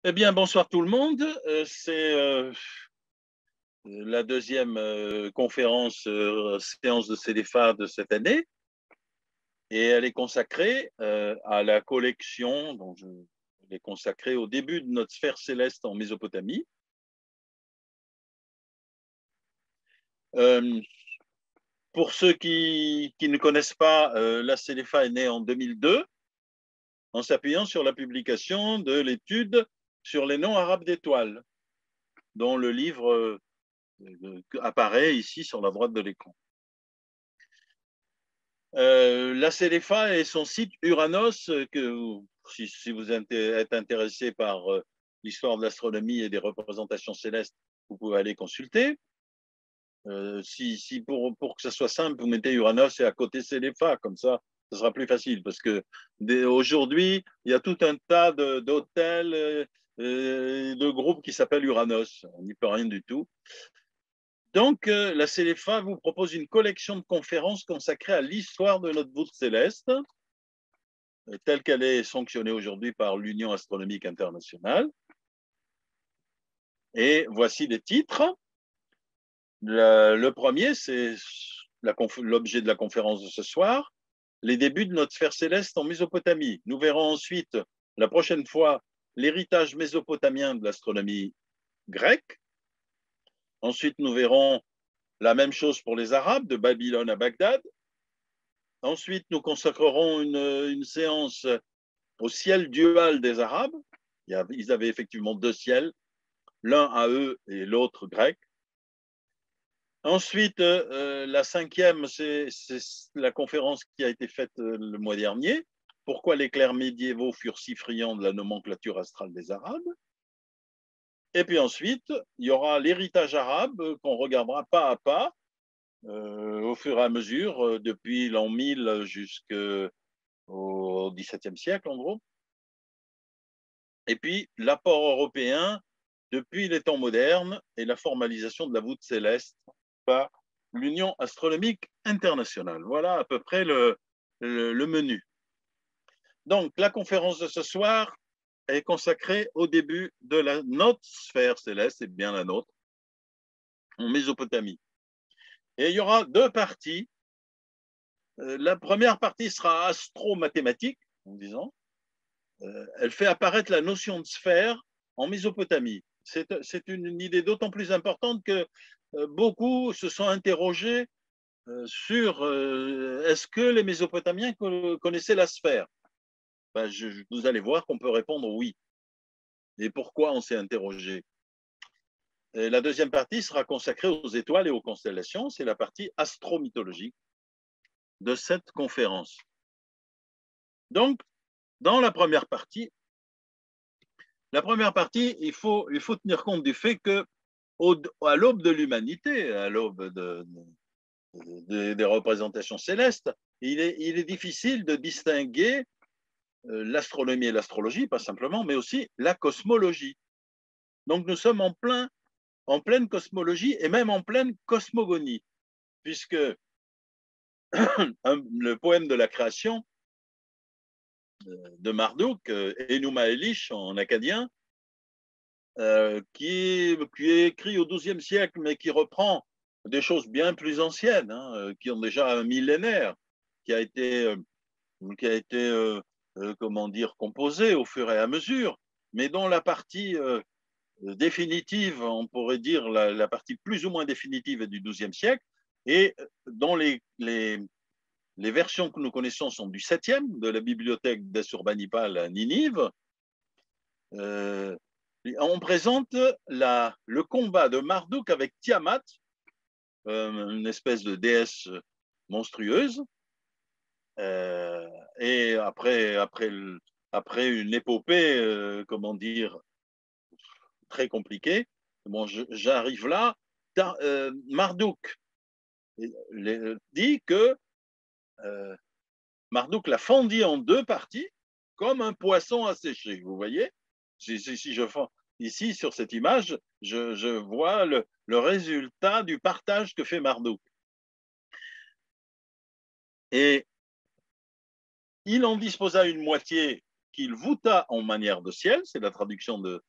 Eh bien, bonsoir tout le monde. C'est la deuxième conférence, séance de CEDEFA de cette année. Et elle est consacrée à la collection, elle est consacrée au début de notre sphère céleste en Mésopotamie. Pour ceux qui ne connaissent pas, la CEDEFA est née en 2002 en s'appuyant sur la publication de l'étude sur les noms arabes d'étoiles, dont le livre apparaît ici sur la droite de l'écran. La CEDEFA et son site Uranos, que si vous êtes intéressé par l'histoire de l'astronomie et des représentations célestes, vous pouvez aller consulter. Si pour que ce soit simple, vous mettez Uranos et à côté CEDEFA, comme ça, ce sera plus facile, parce que aujourd'hui, il y a tout un tas d'hôtels, de groupes qui s'appellent Uranos. On n'y peut rien du tout. Donc, la CEDEFA vous propose une collection de conférences consacrées à l'histoire de notre voûte céleste, telle qu'elle est sanctionnée aujourd'hui par l'Union astronomique internationale. Et voici les titres. Le premier, c'est l'objet de la conférence de ce soir, les débuts de notre sphère céleste en Mésopotamie. Nous verrons ensuite, la prochaine fois, l'héritage mésopotamien de l'astronomie grecque. Ensuite, nous verrons la même chose pour les Arabes, de Babylone à Bagdad. Ensuite, nous consacrerons une séance au ciel dual des Arabes. Ils avaient effectivement deux ciels, l'un à eux et l'autre grec. Ensuite, la cinquième, c'est la conférence qui a été faite le mois dernier. Pourquoi les clercs médiévaux furent si friands de la nomenclature astrale des Arabes? Et puis ensuite, il y aura l'héritage arabe qu'on regardera pas à pas, au fur et à mesure, depuis l'an 1000 jusqu'au XVIIe siècle, en gros. Et puis, l'apport européen depuis les temps modernes et la formalisation de la voûte céleste par l'Union astronomique internationale. Voilà à peu près le menu. Donc, la conférence de ce soir est consacrée au début de notre sphère céleste, c'est bien la nôtre, en Mésopotamie. Et il y aura deux parties. La première partie sera astro-mathématique, en disant, elle fait apparaître la notion de sphère en Mésopotamie. C'est une idée d'autant plus importante que beaucoup se sont interrogés sur est-ce que les Mésopotamiens connaissaient la sphère? Ben, vous allez voir qu'on peut répondre oui. Et pourquoi on s'est interrogé? Et la deuxième partie sera consacrée aux étoiles et aux constellations. C'est la partie astromythologique de cette conférence. Donc, dans la première partie, il faut tenir compte du fait que à l'aube de l'humanité, à l'aube des représentations célestes, il est difficile de distinguer l'astronomie et l'astrologie, pas simplement, mais aussi la cosmologie. Donc nous sommes en pleine cosmologie et même en pleine cosmogonie, puisque le poème de la création de Marduk, Enuma Elish en acadien, qui est écrit au XIIe siècle, mais qui reprend des choses bien plus anciennes, hein, qui ont déjà un millénaire, qui a été comment dire, composé au fur et à mesure, mais dont la partie définitive, on pourrait dire la partie plus ou moins définitive est du XIIe siècle, et dont les versions que nous connaissons sont du 7e, de la bibliothèque d'Assurbanipal à Ninive. On présente le combat de Marduk avec Tiamat, une espèce de déesse monstrueuse, et après une épopée, comment dire, très compliquée, bon, j'arrive là, Marduk dit que Marduk l'a fendit en deux parties, comme un poisson asséché, vous voyez? Si je fends ici, sur cette image, je vois le résultat du partage que fait Marduk. Et il en disposa une moitié qu'il voûta en manière de ciel, c'est la traduction de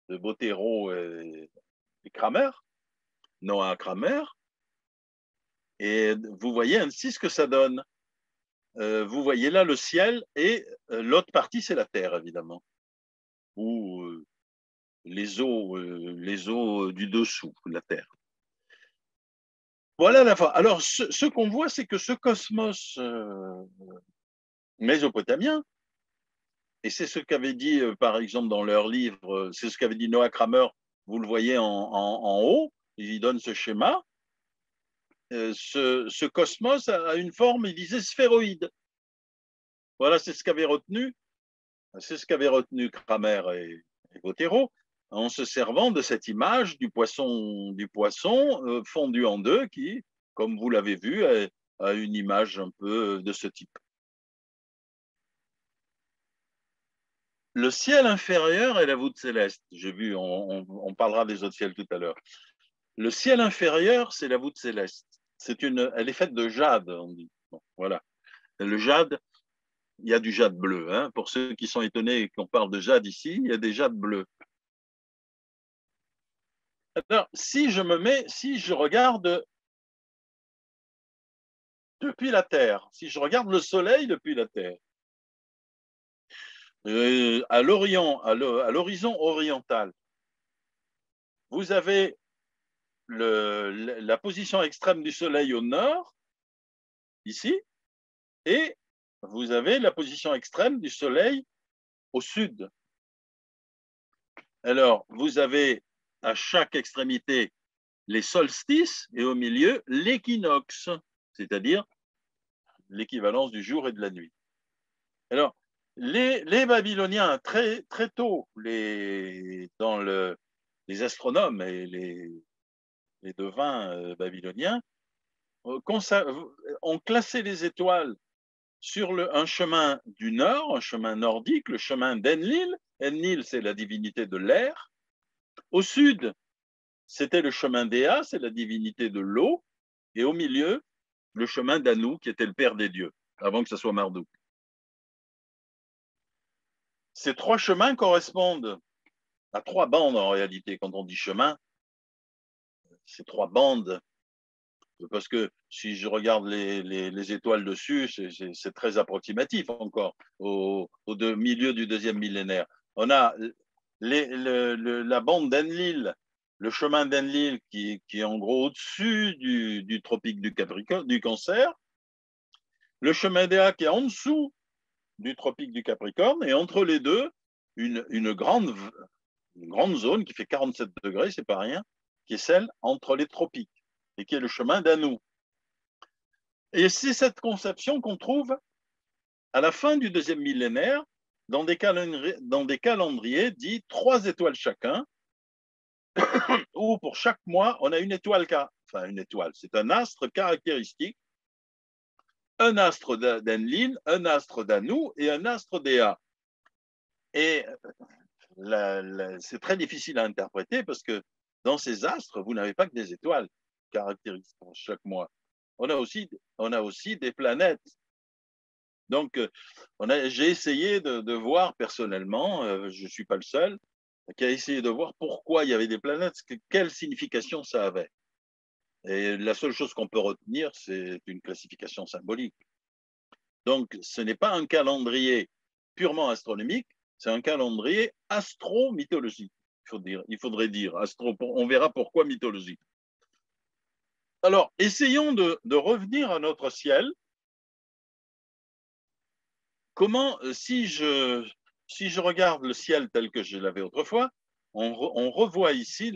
Bottero et Kramer, Noah Kramer, et vous voyez ainsi ce que ça donne. Vous voyez là le ciel et l'autre partie, c'est la terre, évidemment, ou les eaux du dessous, la terre. Voilà la fin. Alors, ce qu'on voit, c'est que ce cosmos mésopotamien, et c'est ce qu'avait dit, par exemple, dans leur livre, c'est ce qu'avait dit Noah Kramer, vous le voyez en haut, il donne ce schéma. Ce cosmos a une forme, il disait, sphéroïde. Voilà, c'est ce qu'avait retenu Kramer et Bottero, en se servant de cette image du poisson fondu en deux, qui, comme vous l'avez vu, a une image un peu de ce type. Le ciel inférieur est la voûte céleste. J'ai vu, on parlera des autres ciels tout à l'heure. Le ciel inférieur, c'est la voûte céleste. Elle est faite de jade, on dit. Bon, voilà. Le jade, il y a du jade bleu. Hein. Pour ceux qui sont étonnés qu'on parle de jade ici, il y a des jades bleus. Alors, si je regarde depuis la Terre, si je regarde le Soleil depuis la Terre, à l'horizon oriental, vous avez la position extrême du Soleil au nord, ici, et vous avez la position extrême du Soleil au sud. Alors, vous avez à chaque extrémité les solstices et au milieu l'équinoxe, c'est-à-dire l'équivalence du jour et de la nuit. Alors, les Babyloniens, très, très tôt, les astronomes et les devins babyloniens ont classé les étoiles sur un chemin du nord, un chemin nordique, le chemin d'Enlil. Enlil, c'est la divinité de l'air. Au sud, c'était le chemin d'Ea, c'est la divinité de l'eau. Et au milieu, le chemin d'Anu, qui était le père des dieux, avant que ce soit Marduk. Ces trois chemins correspondent à trois bandes en réalité. Quand on dit chemin, c'est trois bandes. Parce que si je regarde les étoiles dessus, c'est très approximatif encore, au milieu du deuxième millénaire. On a la bande d'Enlil, le chemin d'Enlil qui est en gros au-dessus du tropique du Capricorne, du Cancer, le chemin d'Ea qui est en dessous du tropique du Capricorne, et entre les deux, une grande zone qui fait 47 degrés, c'est pas rien, qui est celle entre les tropiques, et qui est le chemin d'Anu. Et c'est cette conception qu'on trouve à la fin du deuxième millénaire dans des calendriers dits 3 étoiles chacun, où pour chaque mois, on a une étoile, c'est un astre caractéristique, un astre d'Enlil, un astre d'Anu et un astre d'Ea. Et c'est très difficile à interpréter parce que dans ces astres, vous n'avez pas que des étoiles caractéristiques pour chaque mois. On a aussi des planètes. Donc, j'ai essayé de voir personnellement, je ne suis pas le seul, qui a essayé de voir pourquoi il y avait des planètes, quelle signification ça avait. Et la seule chose qu'on peut retenir, c'est une classification symbolique. Donc, ce n'est pas un calendrier purement astronomique, c'est un calendrier astro-mythologique. Il faudrait dire on verra pourquoi mythologique. Alors, essayons de revenir à notre ciel. Comment, si je regarde le ciel tel que je l'avais autrefois, on revoit ici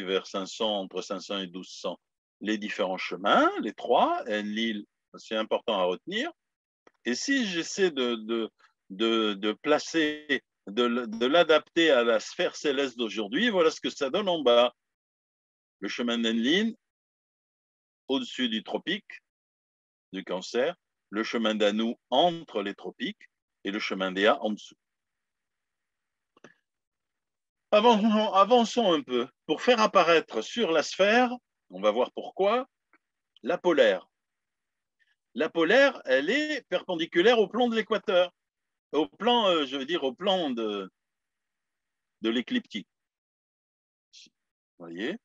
vers 500, entre 500 et 1200, les différents chemins, les trois, Enlil, c'est important à retenir. Et si j'essaie de placer, de l'adapter à la sphère céleste d'aujourd'hui, voilà ce que ça donne en bas. Le chemin d'Enlil, au-dessus du tropique du Cancer, le chemin d'Anu entre les tropiques et le chemin d'Ea en dessous. Avançons un peu. Pour faire apparaître sur la sphère, on va voir pourquoi, la polaire. La polaire, elle est perpendiculaire au plan de l'équateur. Au plan, au plan de l'écliptique. Vous voyez?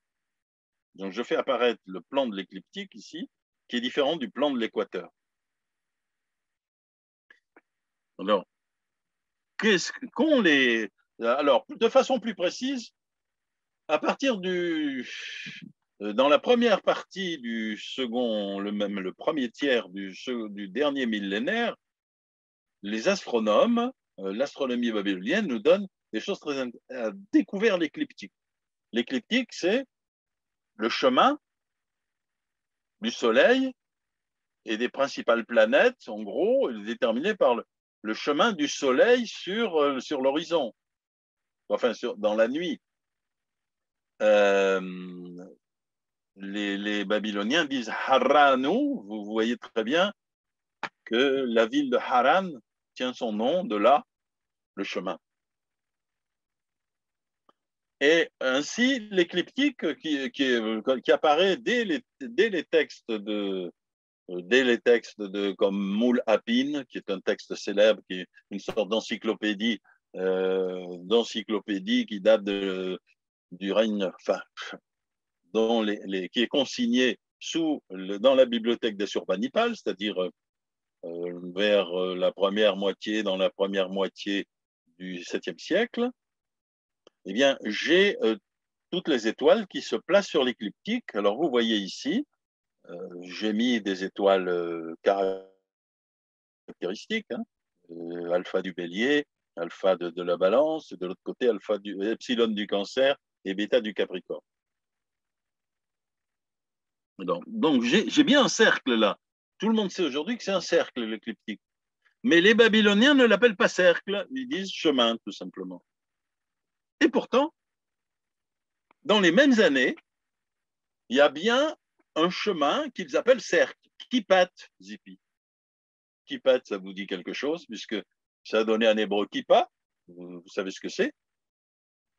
Donc, je fais apparaître le plan de l'écliptique ici, qui est différent du plan de l'équateur. Alors, alors, de façon plus précise, à partir dans la première partie du le premier tiers du dernier millénaire, les astronomes, l'astronomie babylonienne nous donne des choses très a découvert l'écliptique. L'écliptique, c'est le chemin du Soleil et des principales planètes, en gros, déterminé par le chemin du Soleil sur l'horizon, enfin dans la nuit. Les Babyloniens disent Haranu, vous voyez très bien que la ville de Haran tient son nom de là, le chemin. Et ainsi, l'écliptique qui apparaît dès les textes comme Moul Apin, qui est un texte célèbre, qui est une sorte d'encyclopédie qui date du règne, enfin, qui est consigné dans la bibliothèque d'Assurbanipal, c'est-à-dire vers dans la première moitié du 7e siècle. Eh bien, j'ai toutes les étoiles qui se placent sur l'écliptique. Alors, vous voyez ici, j'ai mis des étoiles caractéristiques, hein, alpha du bélier, alpha de la balance, et de l'autre côté, epsilon du cancer et bêta du capricorne. Donc j'ai bien un cercle là. Tout le monde sait aujourd'hui que c'est un cercle, l'écliptique. Mais les Babyloniens ne l'appellent pas cercle, ils disent chemin, tout simplement. Et pourtant, dans les mêmes années, il y a bien un chemin qu'ils appellent cercle, Kipat Zipi. Kipat, ça vous dit quelque chose, puisque ça a donné en hébreu Kippa, vous savez ce que c'est,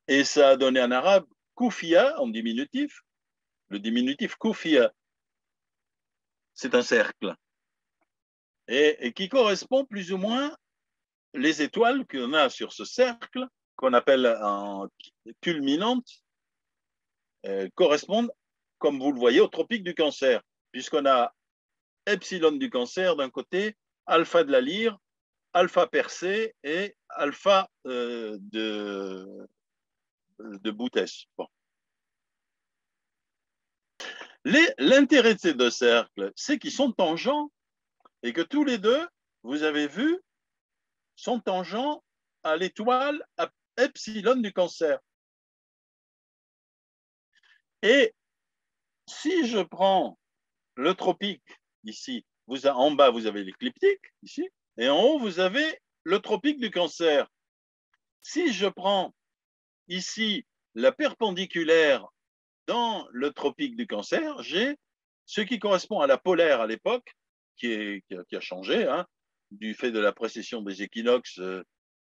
et ça a donné en arabe Koufia en diminutif. Le diminutif Koufia, c'est un cercle, et qui correspond plus ou moins les étoiles qu'on a sur ce cercle, qu'on appelle en culminante, correspondent, comme vous le voyez, au tropique du Cancer, puisqu'on a epsilon du Cancer d'un côté, alpha de la Lyre, alpha Persée et alpha de Boutès. Bon. L'intérêt de ces deux cercles, c'est qu'ils sont tangents et que tous les deux, vous avez vu, sont tangents à l'étoile à epsilon du Cancer. Et si je prends le tropique ici, en bas, vous avez l'écliptique ici, et en haut, vous avez le tropique du Cancer. Si je prends ici la perpendiculaire dans le tropique du Cancer, j'ai ce qui correspond à la polaire à l'époque, qui a changé, hein, du fait de la précession des équinoxes,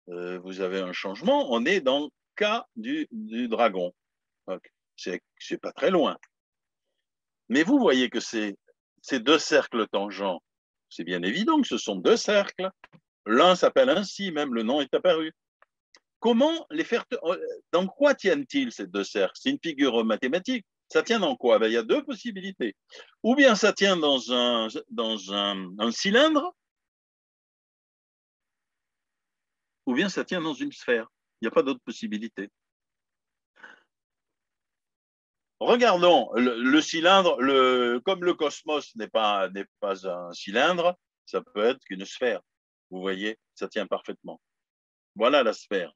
vous avez un changement. On est dans le cas du dragon. C'est pas très loin. Mais vous voyez que ces deux cercles tangents, c'est bien évident que ce sont deux cercles. L'un s'appelle ainsi, même le nom est apparu. Comment les faire... Dans quoi tiennent-ils ces deux cercles? C'est une figure mathématique. Ça tient dans quoi? Ben, il y a deux possibilités. Ou bien ça tient dans un cylindre, ou bien ça tient dans une sphère. Il n'y a pas d'autre possibilité. Regardons le cylindre, comme le cosmos n'est pas un cylindre, ça peut être qu'une sphère. Vous voyez, ça tient parfaitement. Voilà la sphère.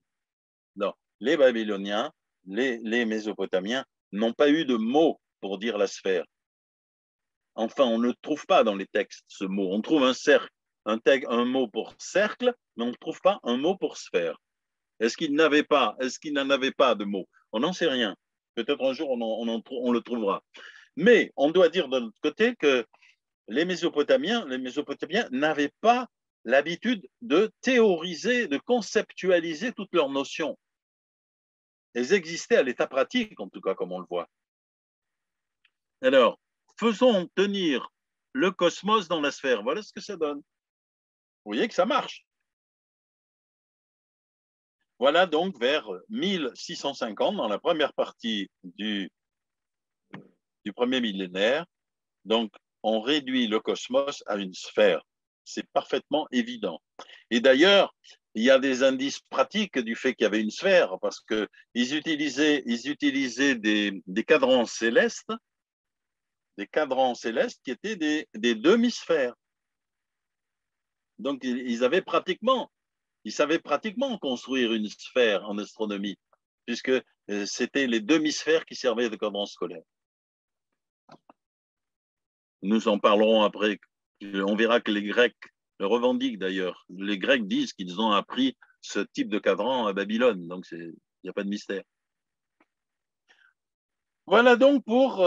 Non, les Babyloniens, les Mésopotamiens n'ont pas eu de mot pour dire la sphère. Enfin, on ne trouve pas dans les textes ce mot. On trouve un mot pour cercle, mais on ne trouve pas un mot pour sphère. Est-ce qu'ils n'en avaient pas de mot? On n'en sait rien. Peut-être un jour, on le trouvera. Mais on doit dire de l'autre côté que les Mésopotamiens n'avaient pas l'habitude de théoriser, de conceptualiser toutes leurs notions. Elles existaient à l'état pratique, en tout cas, comme on le voit. Alors, faisons tenir le cosmos dans la sphère. Voilà ce que ça donne. Vous voyez que ça marche. Voilà donc vers 1650, dans la première partie du premier millénaire. Donc, on réduit le cosmos à une sphère. C'est parfaitement évident. Et d'ailleurs, il y a des indices pratiques du fait qu'il y avait une sphère, parce qu'ils utilisaient des cadrans célestes, qui étaient des demi-sphères. Donc, ils savaient pratiquement construire une sphère en astronomie, puisque c'était les demi-sphères qui servaient de cadran scolaire. Nous en parlerons après. On verra que les Grecs le revendiquent d'ailleurs. Les Grecs disent qu'ils ont appris ce type de cadran à Babylone, donc il n'y a pas de mystère. Voilà donc pour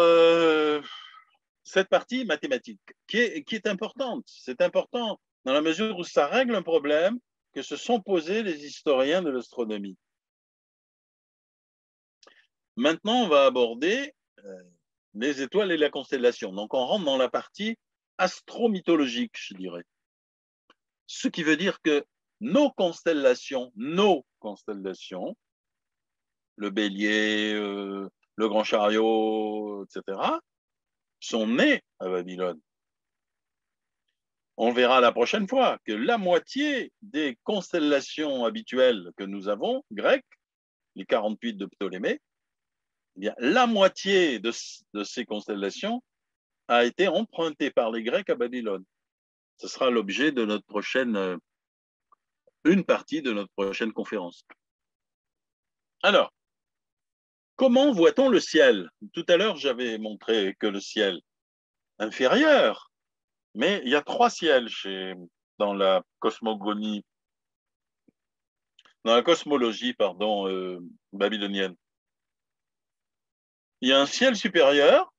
cette partie mathématique qui est importante. C'est important dans la mesure où ça règle un problème que se sont posés les historiens de l'astronomie. Maintenant, on va aborder les étoiles et la constellation. Donc, on rentre dans la partie astromythologique, je dirais. Ce qui veut dire que nos constellations, le bélier, le grand chariot, etc., sont nées à Babylone. On verra la prochaine fois que la moitié des constellations habituelles que nous avons, grecques, les 48 de Ptolémée, eh bien, la moitié de ces constellations a été empruntée par les Grecs à Babylone. Ce sera l'objet de notre prochaine, une partie de notre prochaine conférence. Alors, comment voit-on le ciel? Tout à l'heure, j'avais montré que le ciel inférieur, mais il y a trois ciels dans la cosmogonie, dans la cosmologie, babylonienne. Il y a un ciel supérieur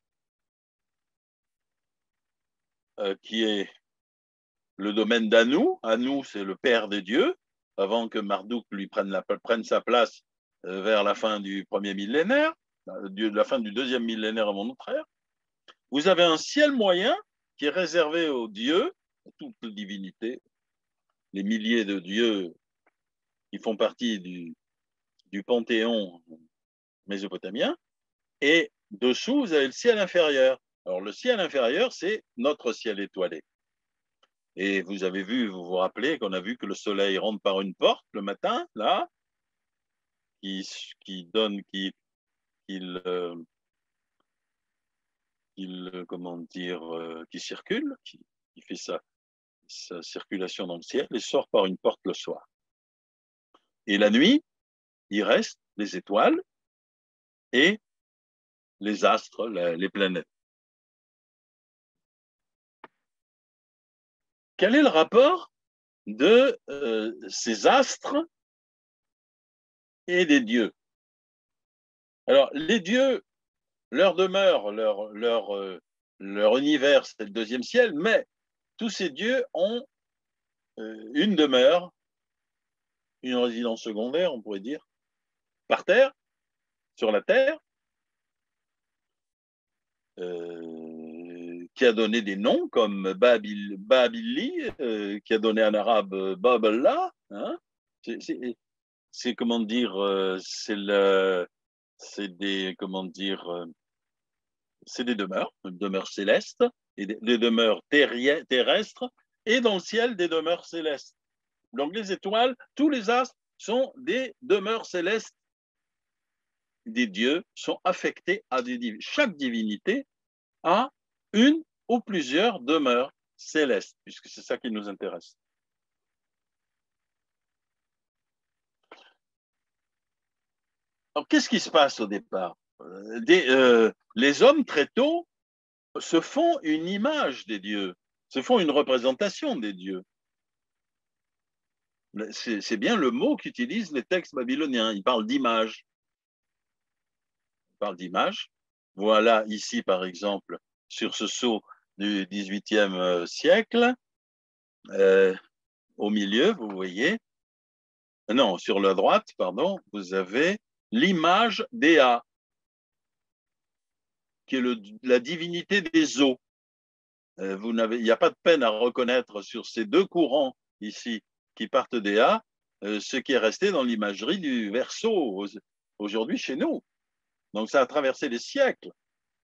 qui est le domaine d'Anu. Anu, c'est le père des dieux, avant que Marduk lui prenne sa place vers la fin du premier millénaire, la fin du deuxième millénaire avant notre ère. Vous avez un ciel moyen qui est réservé aux dieux, à toutes les divinités, les milliers de dieux qui font partie du panthéon mésopotamien. Et dessous, vous avez le ciel inférieur. Alors, le ciel inférieur, c'est notre ciel étoilé. Et vous avez vu, vous vous rappelez qu'on a vu que le soleil rentre par une porte le matin, là, qui donne, comment dire, qui circule, qui fait sa circulation dans le ciel et sort par une porte le soir. Et la nuit, il reste les étoiles et les astres, les planètes. Quel est le rapport de ces astres et des dieux? Alors, les dieux, leur demeure, leur univers, c'est le deuxième ciel, mais tous ces dieux ont une demeure, une résidence secondaire, on pourrait dire, par terre, sur la terre, qui a donné des noms comme Babili, qui a donné en arabe Babellah. Hein, c'est comment dire, c'est des comment dire, c'est des demeures célestes et des demeures terrestres et dans le ciel des demeures célestes. Donc les étoiles, tous les astres sont des demeures célestes des dieux, sont affectés à des divinités. Chaque divinité a une ou plusieurs demeures célestes, puisque c'est ça qui nous intéresse. Alors, qu'est-ce qui se passe au départ? Les hommes, très tôt, se font une image des dieux, se font une représentation des dieux. C'est bien le mot qu'utilisent les textes babyloniens. Ils parlent d'image. Ils parlent d'image. Voilà ici, par exemple, sur ce sceau du XVIIIe siècle, au milieu, vous voyez, non, sur la droite, pardon, vous avez l'image d'Ea, qui est la divinité des eaux. Il n'y a pas de peine à reconnaître sur ces deux courants ici qui partent d'Ea ce qui est resté dans l'imagerie du Verseau aujourd'hui chez nous. Donc ça a traversé les siècles,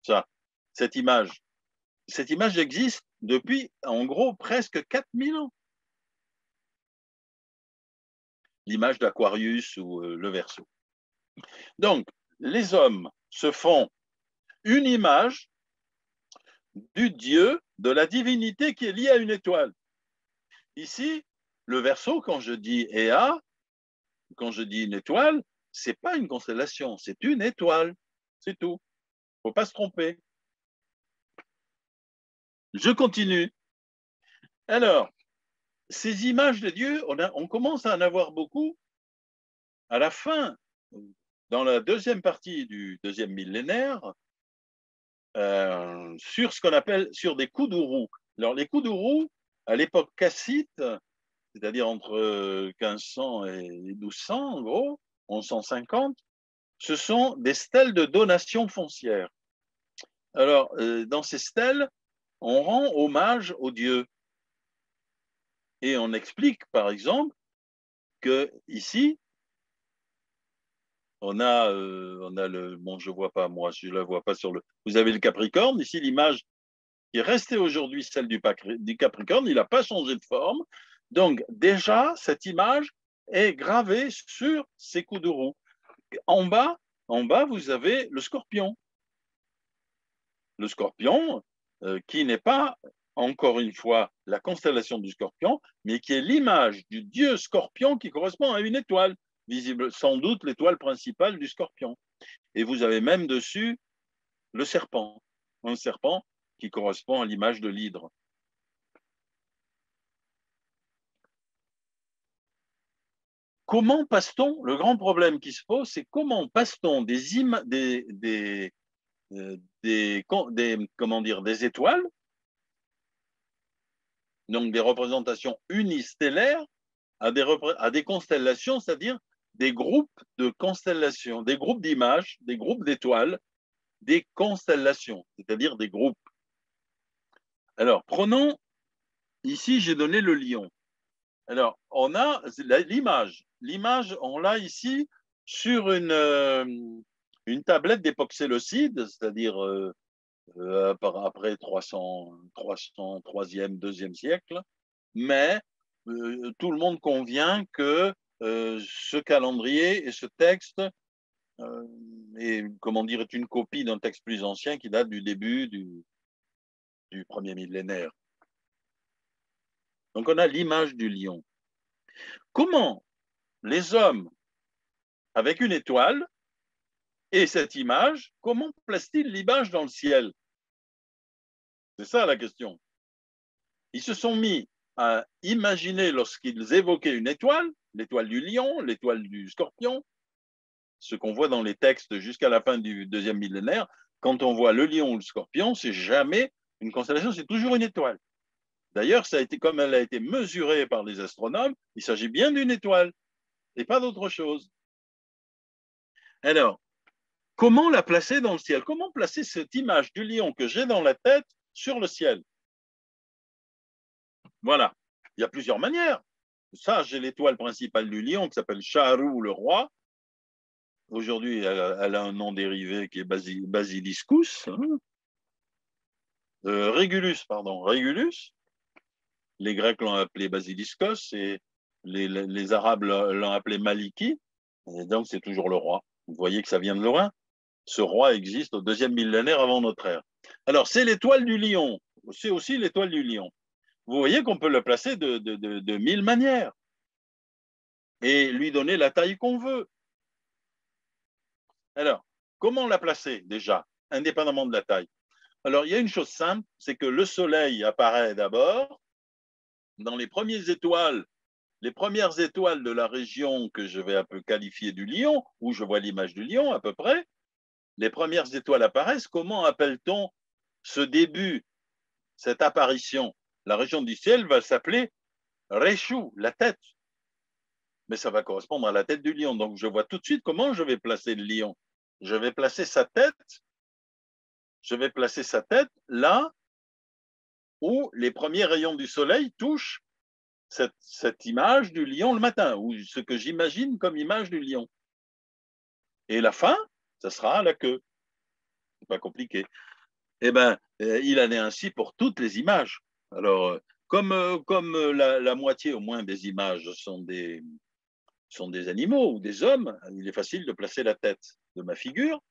ça, cette image. Cette image existe depuis, en gros, presque 4000 ans. L'image d'Aquarius ou le Verseau. Donc, les hommes se font une image du Dieu, de la divinité qui est liée à une étoile. Ici, le Verseau, quand je dis Ea, quand je dis une étoile, c'est pas une constellation, c'est une étoile. C'est tout. Il ne faut pas se tromper. Je continue. Alors, ces images de Dieu, on commence à en avoir beaucoup à la fin, dans la deuxième partie du deuxième millénaire, sur ce qu'on appelle sur des kudurus. Alors, les kudurus, à l'époque cassite, c'est-à-dire entre 1500 et 1200, en gros, 1150, ce sont des stèles de donation foncière. Alors, dans ces stèles, on rend hommage aux dieux. Et on explique, par exemple, que ici, on a le, bon, je vois pas moi, je la vois pas sur le. Vous avez le Capricorne ici, l'image qui est restée aujourd'hui, celle du Capricorne, il n'a pas changé de forme. Donc déjà, cette image est gravée sur ces coups de roue. En bas, vous avez le Scorpion. Le Scorpion, qui n'est pas encore une fois la constellation du Scorpion, mais qui est l'image du dieu Scorpion qui correspond à une étoile, visible sans doute l'étoile principale du Scorpion. Et vous avez même dessus le serpent, un serpent qui correspond à l'image de l'hydre. Comment passe-t-on? Le grand problème qui se pose, c'est comment passe-t-on comment dire, des étoiles, donc des représentations unistellaires, à des constellations, c'est-à-dire des groupes de constellations, des groupes d'images, des groupes d'étoiles, des constellations, c'est-à-dire des groupes. Alors, prenons, ici, j'ai donné le lion. Alors, on a l'image. L'image, on l'a ici sur une tablette d'époxélocide, c'est-à-dire après 303e, 2e siècle. Mais tout le monde convient que ce calendrier et ce texte comment dire, est une copie d'un texte plus ancien qui date du début du premier millénaire. Donc on a l'image du lion. Comment les hommes, avec une étoile et cette image, comment placent-ils l'image dans le ciel? C'est ça la question. Ils se sont mis à imaginer lorsqu'ils évoquaient une étoile, l'étoile du lion, l'étoile du scorpion, ce qu'on voit dans les textes jusqu'à la fin du deuxième millénaire, quand on voit le lion ou le scorpion, c'est jamais une constellation, c'est toujours une étoile. D'ailleurs, ça a été, comme elle a été mesurée par les astronomes, il s'agit bien d'une étoile et pas d'autre chose. Alors, comment la placer dans le ciel? Comment placer cette image du lion que j'ai dans la tête sur le ciel? Voilà, il y a plusieurs manières. Ça, j'ai l'étoile principale du lion qui s'appelle Shahrou le roi. Aujourd'hui, elle a un nom dérivé qui est Basiliscus. Régulus, pardon, Régulus. Les Grecs l'ont appelé Basiliskos et les Arabes l'ont appelé Maliki. Et donc, c'est toujours le roi. Vous voyez que ça vient de loin. Ce roi existe au deuxième millénaire avant notre ère. Alors, c'est l'étoile du lion. C'est aussi l'étoile du lion. Vous voyez qu'on peut le placer de 1000 manières et lui donner la taille qu'on veut. Alors, comment la placer déjà, indépendamment de la taille? Alors, il y a une chose simple, c'est que le soleil apparaît d'abord dans les premières étoiles de la région que je vais un peu qualifier du lion, où je vois l'image du lion à peu près. Les premières étoiles apparaissent. Comment appelle-t-on ce début, cette apparition? La région du ciel va s'appeler Réchou, la tête. Mais ça va correspondre à la tête du lion. Donc, je vois tout de suite comment je vais placer le lion. Je vais placer sa tête là où les premiers rayons du soleil touchent cette image du lion le matin, ou ce que j'imagine comme image du lion. Et la fin, ça sera la queue. C'est pas compliqué. Eh bien, il en est ainsi pour toutes les images. Alors, comme la moitié au moins des images sont des animaux ou des hommes, il est facile de placer la tête de ma figure.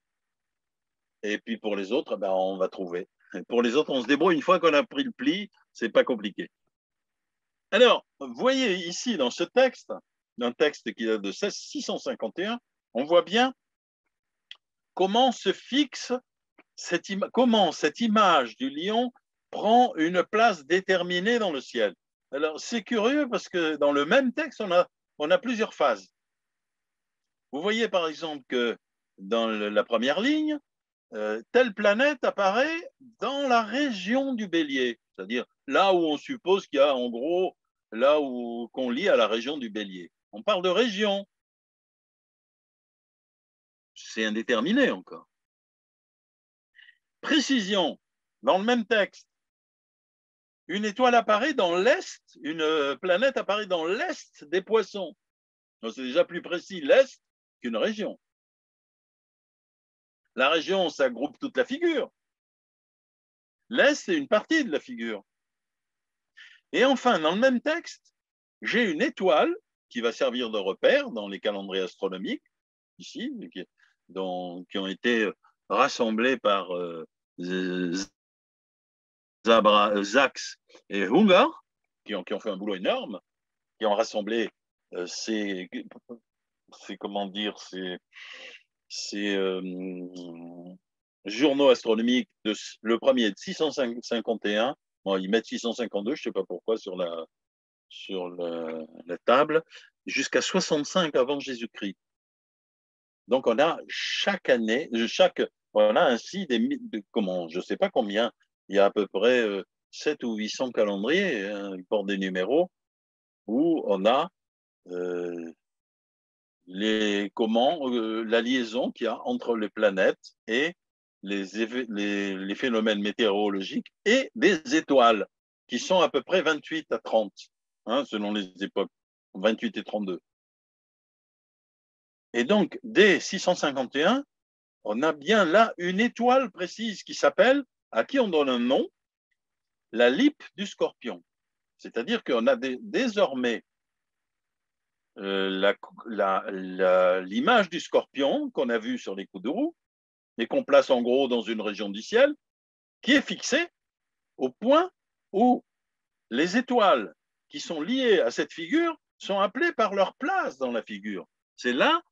Et puis pour les autres, ben, on va trouver. Pour les autres, on se débrouille. Une fois qu'on a pris le pli, c'est pas compliqué. Alors, vous voyez ici dans ce texte, un texte qui date de 651, on voit bien comment se fixe comment cette image du lion prend une place déterminée dans le ciel. Alors, c'est curieux parce que dans le même texte, on a plusieurs phases. Vous voyez par exemple que dans la première ligne, telle planète apparaît dans la région du Bélier, c'est-à-dire là où on suppose qu'il y a en gros, là où qu'on lie à la région du Bélier. On parle de région. C'est indéterminé encore. Précision, dans le même texte. Une étoile apparaît dans l'est, une planète apparaît dans l'est des poissons. Donc c'est déjà plus précis l'est qu'une région. La région, ça groupe toute la figure. L'est, c'est une partie de la figure. Et enfin, dans le même texte, j'ai une étoile qui va servir de repère dans les calendriers astronomiques, ici, qui ont été rassemblés par Sachs et Unger, qui ont fait un boulot énorme, qui ont rassemblé ces comment dire, ces journaux astronomiques. Le premier est de 651, bon, ils mettent 652, je ne sais pas pourquoi, sur la table, jusqu'à 65 avant Jésus-Christ. Donc, on a chaque année, on a ainsi je ne sais pas combien, il y a à peu près 7 ou 800 calendriers, hein, ils portent des numéros, où on a la liaison qu'il y a entre les planètes et les phénomènes météorologiques et des étoiles, qui sont à peu près 28 à 30, hein, selon les époques, 28 et 32. Et donc, dès 651, on a bien là une étoile précise qui s'appelle, à qui on donne un nom, la Lippe du Scorpion. C'est-à-dire qu'on a désormais l'image du scorpion qu'on a vue sur les coups de roue et qu'on place en gros dans une région du ciel, qui est fixée au point où les étoiles qui sont liées à cette figure sont appelées par leur place dans la figure. C'est là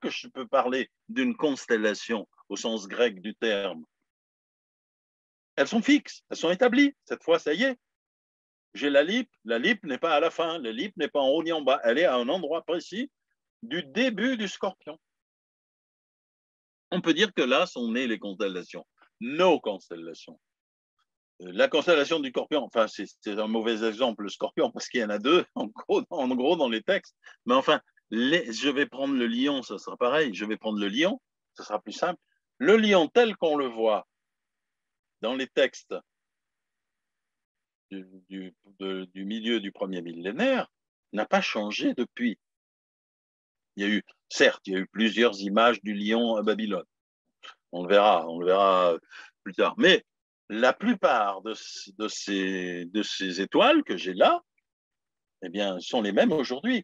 que je peux parler d'une constellation au sens grec du terme. Elles sont fixes, elles sont établies. Cette fois, ça y est. J'ai la Lippe n'est pas à la fin, la Lippe n'est pas en haut ni en bas, elle est à un endroit précis du début du Scorpion. On peut dire que là sont nées les constellations, nos constellations. La constellation du Scorpion, enfin c'est un mauvais exemple, le Scorpion, parce qu'il y en a deux en gros dans les textes, mais enfin, je vais prendre le lion, ça sera pareil, je vais prendre le lion, ça sera plus simple. Le lion tel qu'on le voit dans les textes du milieu du premier millénaire n'a pas changé depuis. Certes, il y a eu plusieurs images du lion à Babylone. On le verra plus tard. Mais la plupart de ces étoiles que j'ai là, eh bien, sont les mêmes aujourd'hui.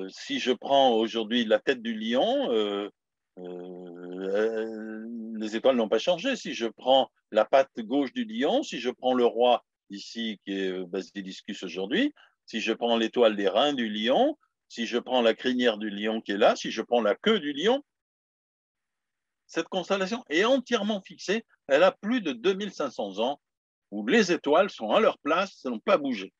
Si je prends aujourd'hui la tête du lion, les étoiles n'ont pas changé. Si je prends la patte gauche du lion, si je prends le roi ici, qui est Basiliscus aujourd'hui, si je prends l'étoile des reins du lion, si je prends la crinière du lion qui est là, si je prends la queue du lion, cette constellation est entièrement fixée. Elle a plus de 2500 ans, où les étoiles sont à leur place, elles n'ont pas bougé.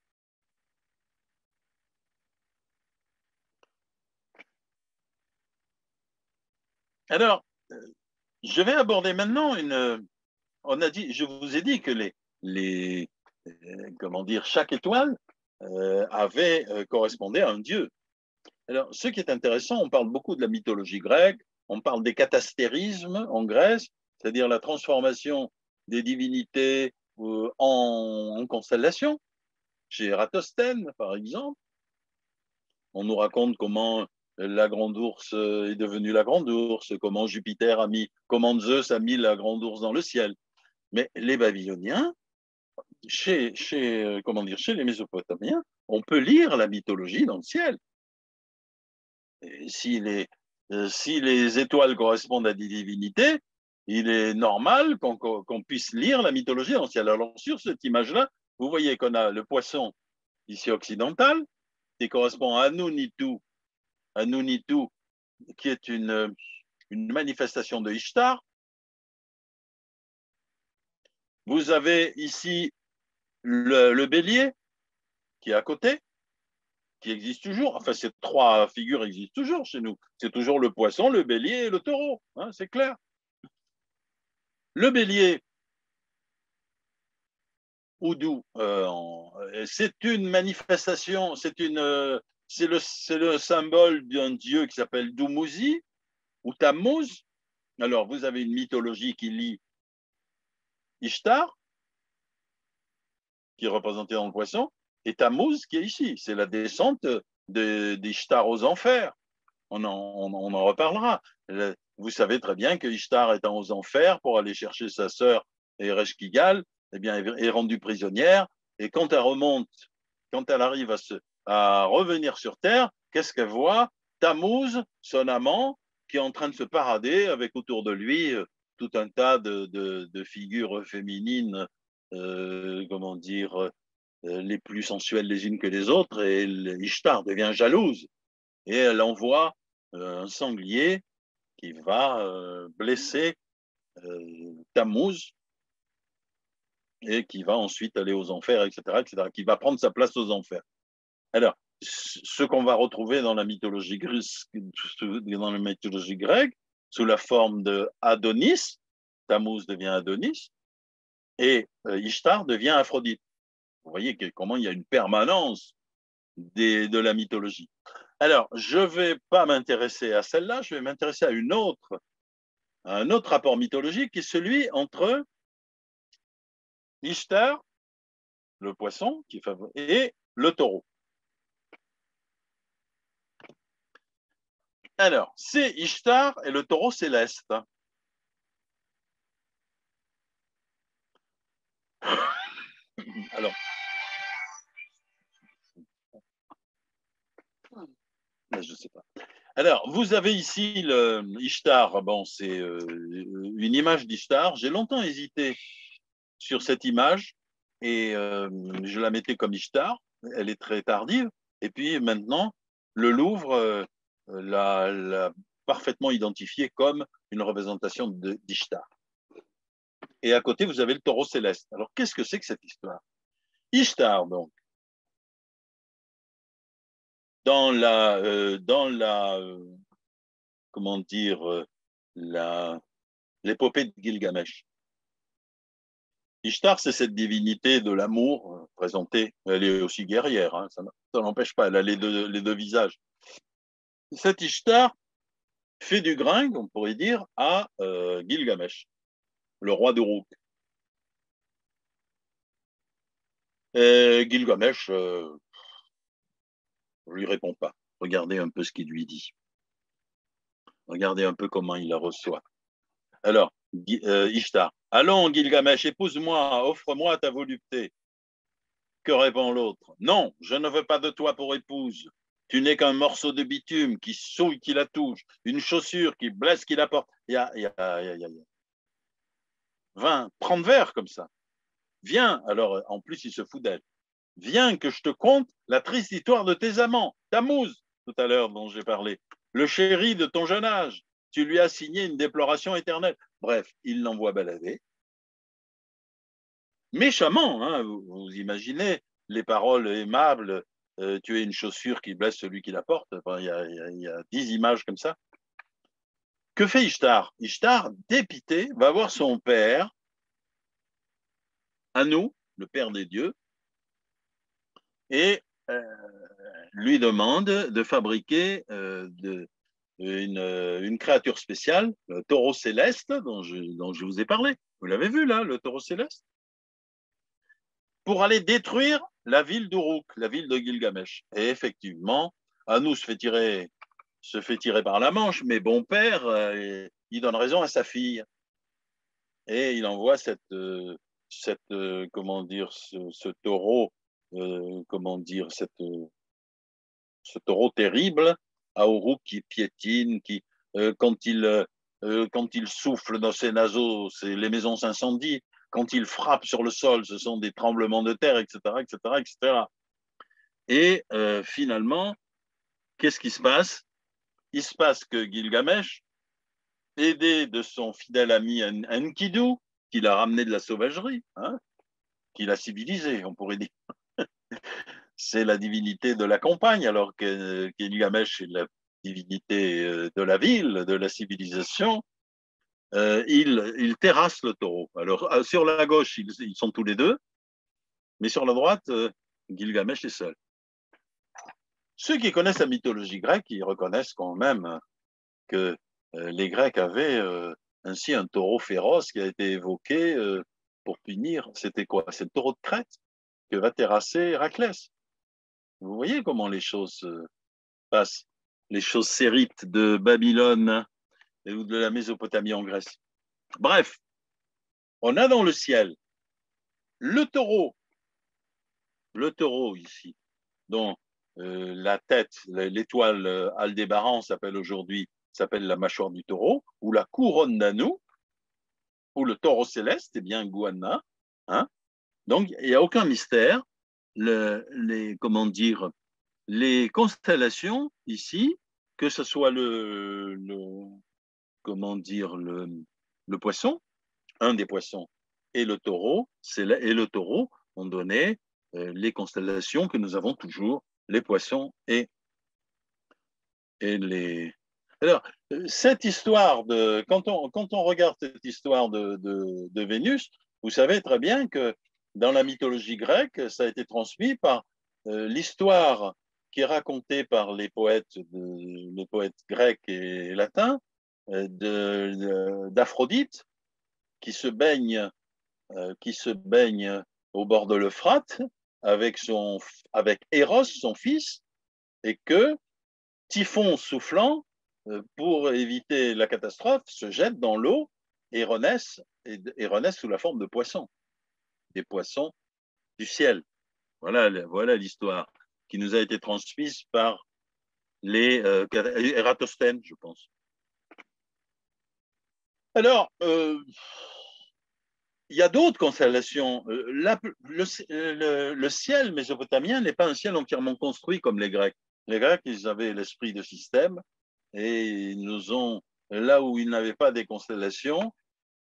Alors, je vais aborder maintenant je vous ai dit que chaque étoile correspondait à un dieu. Alors, ce qui est intéressant, on parle beaucoup de la mythologie grecque, on parle des catastérismes en Grèce, c'est-à-dire la transformation des divinités en constellations. chez Ératosthène, par exemple. On nous raconte comment la grande ours est devenue la grande ours, comment comment Zeus a mis la grande ours dans le ciel. Mais les Babyloniens, comment dire, chez les Mésopotamiens, on peut lire la mythologie dans le ciel. Et si les étoiles correspondent à des divinités, il est normal qu'on puisse lire la mythologie dans le ciel. Alors sur cette image-là, vous voyez qu'on a le poisson ici occidental, qui correspond à Anunitu, qui est une manifestation de Ishtar. Vous avez ici le bélier, qui est à côté, qui existe toujours. Enfin, ces trois figures existent toujours chez nous. C'est toujours le poisson, le bélier et le taureau, hein, c'est clair. Le bélier, Oudou, c'est une manifestation, c'est le symbole d'un dieu qui s'appelle Dumuzi ou Tammuz. Alors, vous avez une mythologie qui lie Ishtar, qui est représentée dans le poisson, et Tammuz qui est ici. C'est la descente d'Ishtar aux enfers. On en reparlera. Vous savez très bien que Ishtar étant aux enfers pour aller chercher sa sœur Ereshkigal, eh bien, est rendue prisonnière. Et quand elle remonte, quand elle arrive à revenir sur Terre, qu'est-ce qu'elle voit? Tammuz, son amant, qui est en train de se parader avec autour de lui tout un tas de figures féminines, comment dire, les plus sensuelles les unes que les autres. Et Ishtar devient jalouse. Et elle envoie un sanglier qui va blesser Tammuz et qui va ensuite aller aux enfers, etc., qui va prendre sa place aux enfers. Alors, ce qu'on va retrouver dans la mythologie grecque, sous la forme de Adonis, Tammuz devient Adonis, et Ishtar devient Aphrodite. Vous voyez comment il y a une permanence de la mythologie. Alors, je ne vais pas m'intéresser à celle-là, je vais m'intéresser à un autre rapport mythologique qui est celui entre Ishtar, le poisson, et le taureau. Alors, c'est Ishtar et le taureau céleste. Alors, je ne sais pas. Alors, vous avez ici le Ishtar. Bon, c'est une image d'Ishtar. J'ai longtemps hésité sur cette image et je la mettais comme Ishtar. Elle est très tardive. Et puis maintenant, le Louvre l'a parfaitement identifiée comme une représentation d'Ishtar. Et à côté, vous avez le taureau céleste. Alors, qu'est-ce que c'est que cette histoire? Ishtar, donc, dans la comment dire, l'épopée de Gilgamesh. Ishtar, c'est cette divinité de l'amour présentée. Elle est aussi guerrière, hein, ça n'empêche pas, elle a les deux visages. Cette Ishtar fait du grain, on pourrait dire, à Gilgamesh, le roi d'Uruk. Gilgamesh ne lui répond pas. Regardez un peu ce qu'il lui dit. Regardez un peu comment il la reçoit. Alors, Ishtar. Allons, Gilgamesh, épouse-moi, offre-moi ta volupté. Que répond l'autre? Non, je ne veux pas de toi pour épouse. Tu n'es qu'un morceau de bitume qui souille, qui la touche, une chaussure qui blesse, qui la porte. Il y a 20, 30 vers comme ça. Viens, alors en plus il se fout d'elle. Viens que je te conte la triste histoire de tes amants. Tammuz, tout à l'heure dont j'ai parlé. Le chéri de ton jeune âge. Tu lui as signé une déploration éternelle. Bref, il l'envoie balader. Méchamment, hein, vous imaginez les paroles aimables, tu es une chaussure qui blesse celui qui la porte. Enfin, il y a 10 images comme ça. Que fait Ishtar? Ishtar, dépité, va voir son père, Anu, le père des dieux, et lui demande de fabriquer une créature spéciale, le taureau céleste dont je vous ai parlé. Vous l'avez vu là, le taureau céleste? Pour aller détruire la ville d'Uruk, la ville de Gilgamesh. Et effectivement, Anu se fait tirer par la manche, mais bon père, il donne raison à sa fille. Et il envoie comment dire, ce taureau, comment dire, ce taureau terrible à Uruk qui piétine, euh, quand, il, quand il souffle dans ses naseaux, les maisons s'incendient. Quand il frappe sur le sol, ce sont des tremblements de terre, etc., etc., etc. Et finalement, qu'est-ce qui se passe? Il se passe que Gilgamesh, aidé de son fidèle ami Enkidu, qui l'a ramené de la sauvagerie, hein, qui l'a civilisé, on pourrait dire. C'est la divinité de la campagne, alors que Gilgamesh est la divinité de la ville, de la civilisation. Il terrasse le taureau. Alors, sur la gauche, ils sont tous les deux, mais sur la droite, Gilgamesh est seul. Ceux qui connaissent la mythologie grecque, ils reconnaissent quand même que les Grecs avaient ainsi un taureau féroce qui a été évoqué pour punir. C'était quoi? C'est le taureau de Crète que va terrasser Héraclès. Vous voyez comment les choses passent, les choses sérites de Babylone ou de la Mésopotamie en Grèce. Bref, on a dans le ciel le taureau ici, dont la tête, l'étoile Aldébaran s'appelle aujourd'hui, s'appelle la mâchoire du taureau, ou la couronne d'Anu, ou le taureau céleste, eh bien Guanna. Hein. Donc, il n'y a aucun mystère. Comment dire, les constellations ici, que ce soit comment dire, le poisson, un des poissons, et le taureau, et le taureau ont donné les constellations que nous avons toujours, les poissons et les. Alors, cette histoire quand on regarde cette histoire de Vénus, vous savez très bien que dans la mythologie grecque, ça a été transmis par l'histoire qui est racontée par les poètes grecs et latins d'Aphrodite qui se baigne au bord de l'Euphrate avec Eros, son fils, et que Typhon soufflant, pour éviter la catastrophe, se jette dans l'eau et renaissent sous la forme de poissons, des poissons du ciel. Voilà l'histoire qui nous a été transmise par les Ératosthène, je pense. Alors, il y a d'autres constellations. Le ciel mésopotamien n'est pas un ciel entièrement construit comme les Grecs. Les Grecs, ils avaient l'esprit de système et ils nous ont, là où ils n'avaient pas des constellations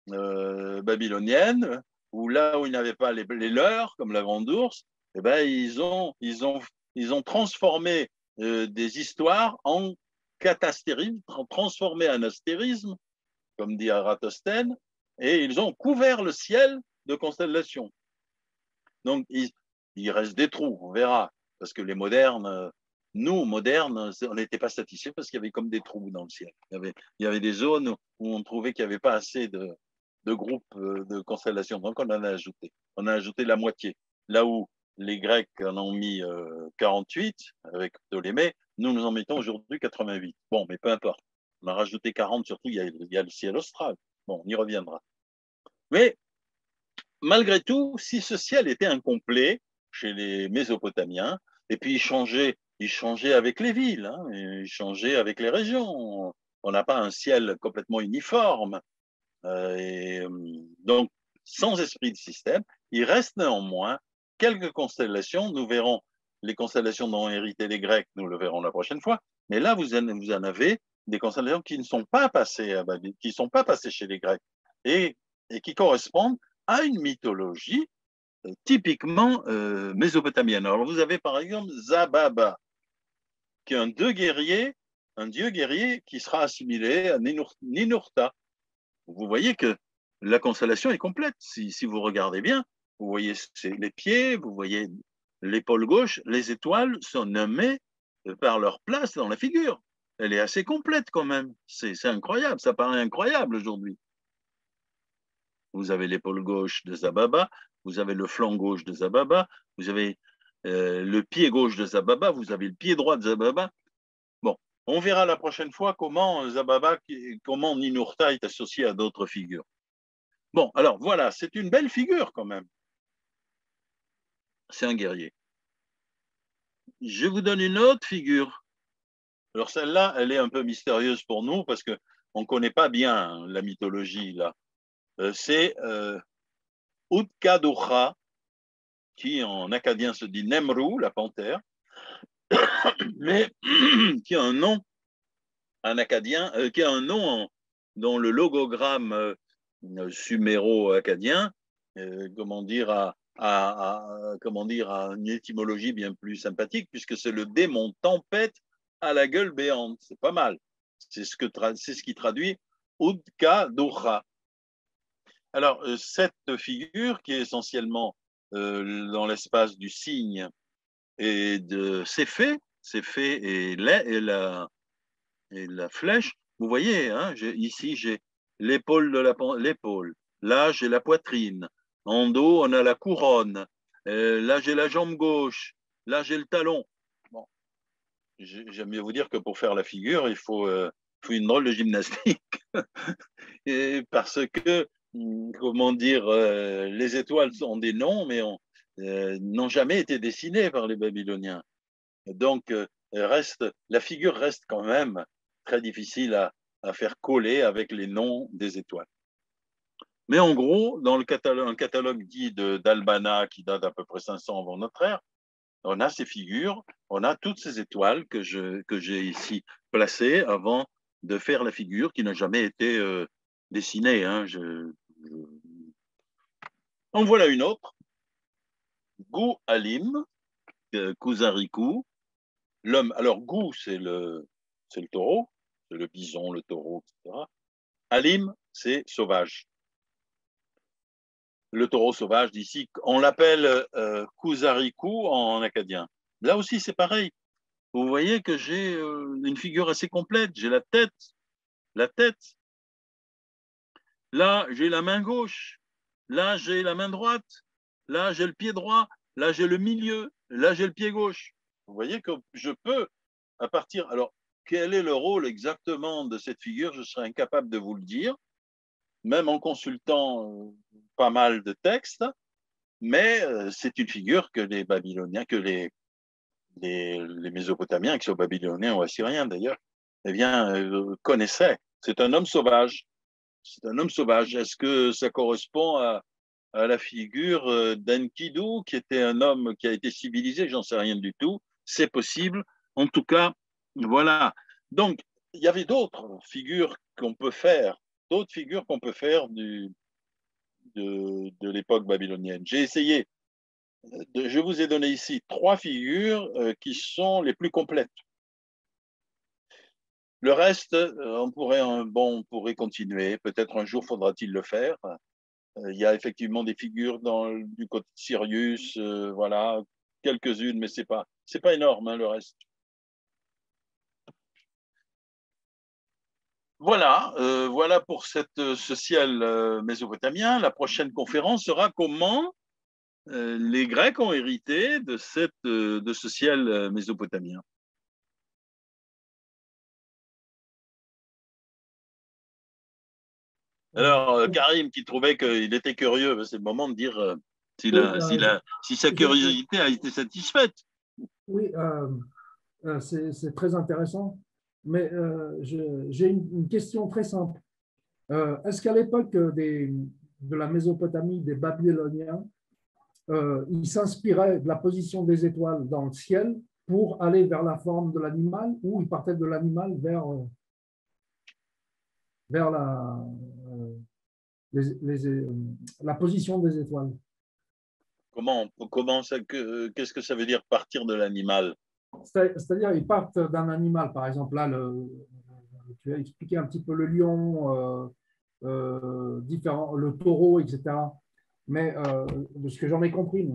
babyloniennes, ou là où ils n'avaient pas les leurs, comme la Grande Ourse, eh ben, ils ont transformé des histoires en catastérisme, transformé un astérisme, comme dit Eratosthène, et ils ont couvert le ciel de constellations. Donc, il reste des trous, on verra, parce que les modernes, nous, modernes, on n'était pas satisfaits parce qu'il y avait comme des trous dans le ciel. Il y avait des zones où on trouvait qu'il n'y avait pas assez de groupes de constellations, donc on en a ajouté. On a ajouté la moitié. Là où les Grecs en ont mis 48 avec Ptolémée, nous en mettons aujourd'hui 88. Bon, mais peu importe. On a rajouté 40, surtout il y a le ciel austral. Bon, on y reviendra. Mais malgré tout, si ce ciel était incomplet chez les Mésopotamiens, et puis il changeait avec les villes, hein, il changeait avec les régions. On n'a pas un ciel complètement uniforme. Donc, sans esprit de système, il reste néanmoins quelques constellations. Nous verrons les constellations dont ont hérité les Grecs, nous le verrons la prochaine fois. Mais là, vous en avez des constellations qui ne sont pas passées, qui sont pas passées chez les Grecs et qui correspondent à une mythologie typiquement mésopotamienne. Alors, vous avez par exemple Zababa, qui est un dieu guerrier qui sera assimilé à Ninurta. Vous voyez que la constellation est complète. Si vous regardez bien, vous voyez les pieds, vous voyez l'épaule gauche, les étoiles sont nommées par leur place dans la figure. Elle est assez complète quand même. C'est incroyable, ça paraît incroyable aujourd'hui. Vous avez l'épaule gauche de Zababa, vous avez le flanc gauche de Zababa, vous avez le pied gauche de Zababa, vous avez le pied droit de Zababa. Bon, on verra la prochaine fois comment Zababa, comment Ninurta est associé à d'autres figures. Bon, alors voilà, c'est une belle figure quand même. C'est un guerrier. Je vous donne une autre figure. Alors celle-là, elle est un peu mystérieuse pour nous parce qu'on ne connaît pas bien la mythologie là. C'est Utkadukha, qui en acadien se dit Nemru, la panthère, mais qui a un nom en acadien, qui a un nom dans le logogramme suméro-acadien, comment dire, comment dire, à une étymologie bien plus sympathique, puisque c'est le démon tempête à la gueule béante. C'est pas mal. C'est ce qui traduit Udka Docha. Alors, cette figure qui est essentiellement dans l'espace du cygne et de Céphée et la flèche, vous voyez, hein, ici j'ai l'épaule l'épaule, là j'ai la poitrine, en dos on a la couronne, là j'ai la jambe gauche, là j'ai le talon. Bon, j'aime mieux vous dire que pour faire la figure, il faut une drôle de gymnastique, et parce que, comment dire, les étoiles ont des noms, mais n'ont jamais été dessinées par les Babyloniens. Donc, la figure reste quand même très difficile à faire coller avec les noms des étoiles. Mais en gros, dans un catalogue dit d'Albana qui date d'à peu près 500 avant notre ère, on a ces figures, on a toutes ces étoiles que j'ai ici placées avant de faire la figure qui n'a jamais été dessinée. Hein. En voilà une autre, Gu Alim, Kuzariku. L'homme, alors Gu, c'est le taureau, c'est le bison, le taureau, etc. Alim, c'est sauvage. Le taureau sauvage d'ici, on l'appelle Kuzariku en acadien. Là aussi, c'est pareil. Vous voyez que j'ai une figure assez complète. J'ai la tête. Là, j'ai la main gauche. Là, j'ai la main droite. Là, j'ai le pied droit. Là, j'ai le milieu. Là, j'ai le pied gauche. Vous voyez que je peux, à partir. Alors, quel est le rôle exactement de cette figure? Je serais incapable de vous le dire, même en consultant pas mal de textes, mais c'est une figure que les Babyloniens, que les Mésopotamiens, qui sont babyloniens ou assyriens d'ailleurs, eh bien, connaissaient. C'est un homme sauvage. C'est un homme sauvage. Est-ce que ça correspond à la figure d'Enkidu, qui était un homme qui a été civilisé? J'en sais rien du tout. C'est possible. En tout cas, voilà. Donc, il y avait d'autres figures qu'on peut faire, de l'époque babylonienne. J'ai essayé, je vous ai donné ici 3 figures qui sont les plus complètes. Le reste, on pourrait continuer. Peut-être un jour faudra-t-il le faire. Il y a effectivement des figures du côté de Sirius, voilà, quelques-unes, mais c'est pas énorme, hein, le reste. Voilà, voilà pour ce ciel mésopotamien. La prochaine conférence sera comment les Grecs ont hérité de ce ciel mésopotamien. Alors, Karim, qui trouvait qu'il était curieux, c'est le moment de dire si sa curiosité a été satisfaite. Oui, c'est très intéressant, mais j'ai une question très simple. Est-ce qu'à l'époque de la Mésopotamie, des Babyloniens, ils s'inspiraient de la position des étoiles dans le ciel pour aller vers la forme de l'animal, ou ils partaient de l'animal vers la position des étoiles? Qu'est-ce que ça veut dire partir de l'animal? C'est-à-dire, ils partent d'un animal, par exemple, là, tu as expliqué un petit peu le lion, le taureau, etc. Mais de ce que j'en ai compris,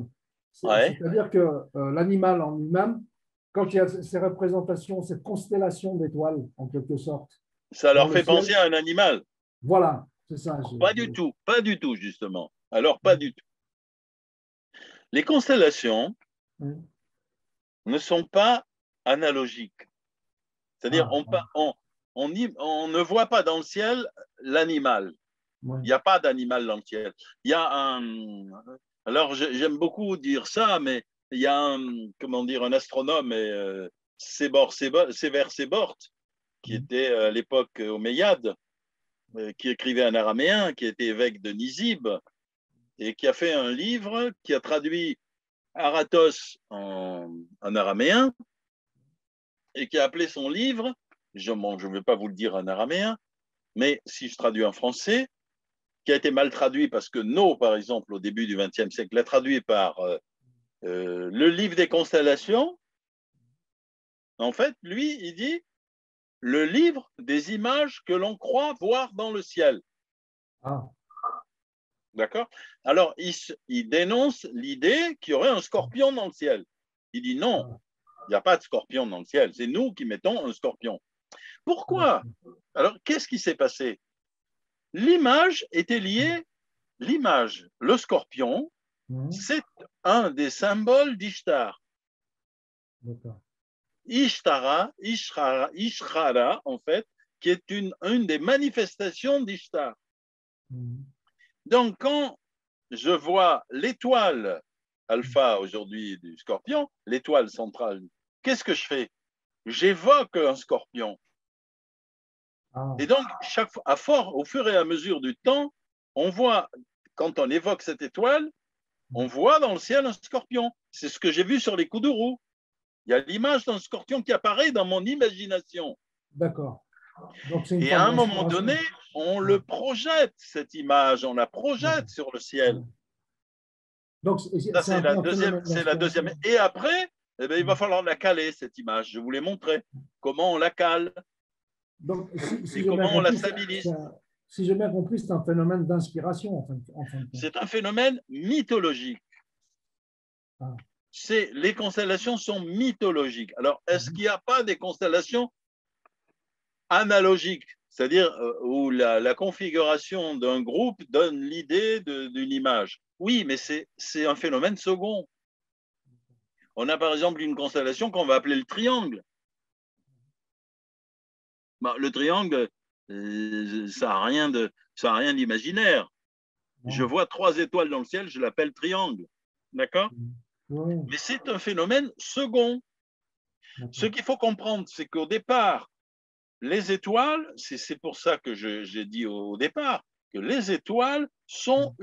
c'est-à-dire que l'animal en lui-même, quand il y a ces représentations, cette constellation d'étoiles, en quelque sorte, ça leur fait penser à un animal. Voilà, c'est ça. Pas du tout, justement. Alors, pas du tout. Les constellations ne sont pas analogiques. C'est-à-dire, Ah, ah, on ne voit pas dans le ciel l'animal. ouais. Il n'y a pas d'animal dans le ciel. Il y a un. Alors, j'aime beaucoup dire ça, mais il y a comment dire, un astronome, Sévère Sebort, qui Mm, était à l'époque omeyyade, qui écrivait en araméen, qui était évêque de Nizib, et qui a fait un livre qui a traduit Aratos en araméen, et qui a appelé son livre, je ne vais pas vous le dire en araméen, mais si je traduis en français, qui a été mal traduit parce que No, par exemple, au début du XXe siècle, l'a traduit par le livre des constellations. En fait, lui, il dit le livre des images que l'on croit voir dans le ciel. ah, D'accord. Alors, il dénonce l'idée qu'il y aurait un scorpion dans le ciel. Il dit non, ah, il n'y a pas de scorpion dans le ciel. C'est nous qui mettons un scorpion. Pourquoi? d'accord. Alors, qu'est-ce qui s'est passé? L'image était liée, l'image, le scorpion, Mhm, c'est un des symboles d'Ishtar. d'accord. Ishrara, en fait, qui est une des manifestations d'Ishtar. Mhm, Donc, quand je vois l'étoile alpha aujourd'hui du scorpion, l'étoile centrale, qu'est-ce que je fais? J'évoque un scorpion. ah, Et donc, au fur et à mesure du temps, on voit, quand on évoque cette étoile, on voit dans le ciel un scorpion. C'est ce que j'ai vu sur les coups de roue. Il y a l'image d'un scorpion qui apparaît dans mon imagination. d'accord. Donc, c'est une Et à forme un moment donné, d'inspiration. on Ouais, le projette, cette image, on la projette d'accord. sur le ciel. Ouais. Donc, Ça, c'est un peu un phénomène c'est la deuxième. d'inspiration. Et après, eh bien, il va Ouais. falloir la caler, cette image. Je vous l'ai montré. Comment on la cale Donc, si et j'ai bien comment on la compris, stabilise. si j'ai bien compris, c'est un phénomène d'inspiration, en fin de compte. C'est un phénomène mythologique. Ah, Les constellations sont mythologiques. Alors, est-ce mhm, qu'il n'y a pas des constellations analogiques, c'est-à-dire où la configuration d'un groupe donne l'idée d'une image? Oui, mais c'est un phénomène second. On a par exemple une constellation qu'on va appeler le triangle. Bah, le triangle, ça n'a rien d'imaginaire. Je non, vois trois étoiles dans le ciel, je l'appelle triangle. D'accord? mhm. Ouais, Mais c'est un phénomène second. Ce d'accord. qu'il faut comprendre, c'est qu'au départ, les étoiles, c'est pour ça que j'ai dit au départ, que les étoiles sont